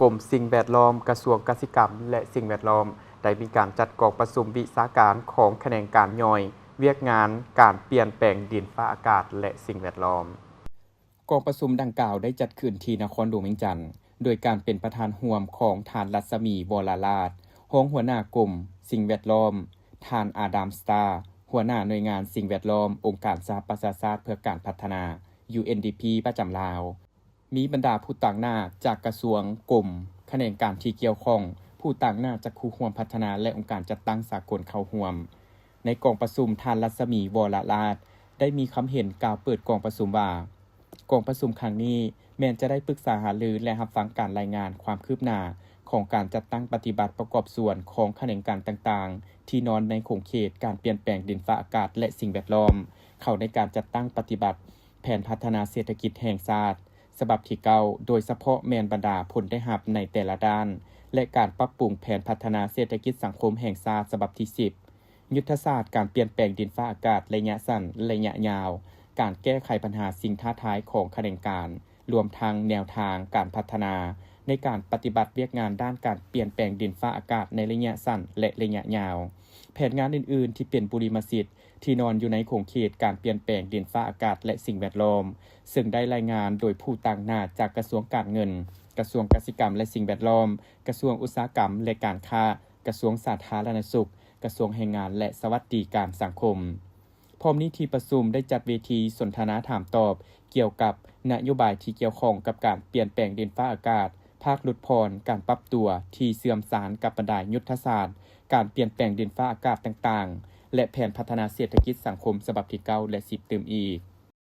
กรมสิ่งแวดล้อมกระทรวงกสิกรรมและสิ่งแวดล้อมได้มีการจัดกองประชุมวิชาการของแขนงการย่อยเวียกงานการเปลี่ยนแปลงดินฟ้าอากาศและสิ่งแวดล้อมกองประชุมดังกล่าวได้จัดขึ้นที่นครหลวงเวียงจันทน์โดยการเป็นประธานร่วมของท่านรัศมีวรราชรองหัวหน้ากรมสิ่งแวดล้อมท่านอาดัมสตาร์หัวหน้าหน่วยงานสิ่งแวดล้อมองค์การสหประชาชาติเพื่อการพัฒนา UNDP ประจำลาวมีบรรดาผู้ต่างหน้าจากกระทรวงกรมแขนงการที่เกี่ยวข้องผู้ต่างหน้าจากคู่ร่วมพัฒนาและองค์การจัดตั้งสากลเข้าร่วมในกองประชุมท่านรัศมีวรราชได้มีคำเห็นกล่าวเปิดกองประชุมว่ากองประชุมครั้งนี้แม้นจะได้ปรึกษาหารือและรับฟังการรายงานความคืบหน้าของการจัดตั้งปฏิบัติประกอบส่วนของแขนงการต่างๆที่นอนในโครงเขตการเปลี่ยนแปลงดินฟ้าอากาศและสิ่งแวดล้อมเข้าในการจัดตั้งปฏิบัติแผนพัฒนาเศรษฐกิจแห่งชาติฉบับที่9โดยเฉพาะแม่นบรรดาผลได้รับในแต่ละด้านและการปรับปรุงแผนพัฒนาเศรษฐกิจสังคมแห่งชาติฉบับที่10ยุทธศาสตร์การเปลี่ยนแปลงดินฟ้าอากาศระยะสั้นระยะยาวการแก้ไขปัญหาสิ่งท้าทายของแขนงการรวมทั้งแนวทางการพัฒนาในการปฏิบัติเวียกงานด้านการเปลี่ยนแปลงดินฟ้าอากาศในระยะสั้นและระยะยาวแผนงานอื่นๆที่เป็นบุริมสิทธิ์ที่นอนอยู่ในโครงเขตการเปลี่ยนแปลงดินฟ้าอากาศและสิ่งแวดล้อมซึ่งได้รายงานโดยผู้ต่างหน้าจากกระทรวงการเงินกระทรวงกสิกรรมและสิ่งแวดล้อมกระทรวงอุตสาหกรรมและการค้ากระทรวงสาธารณสุขกระทรวงแรงงานและสวัสดิการสังคมพร้อมนี้ที่ประชุมได้จัดเวทีสนทนาถามตอบเกี่ยวกับนโยบายที่เกี่ยวข้องกับการเปลี่ยนแปลงดินฟ้าอากาศภาคลดพรการปรับตัวที่เสื่อมสารกับบรรดายุทธศาสตร์การเปลี่ยนแปลงดินฟ้าอากาศต่างๆและแผนพัฒนาเศรษฐกิจสังคมฉบับที่9และ10ตื่มอีก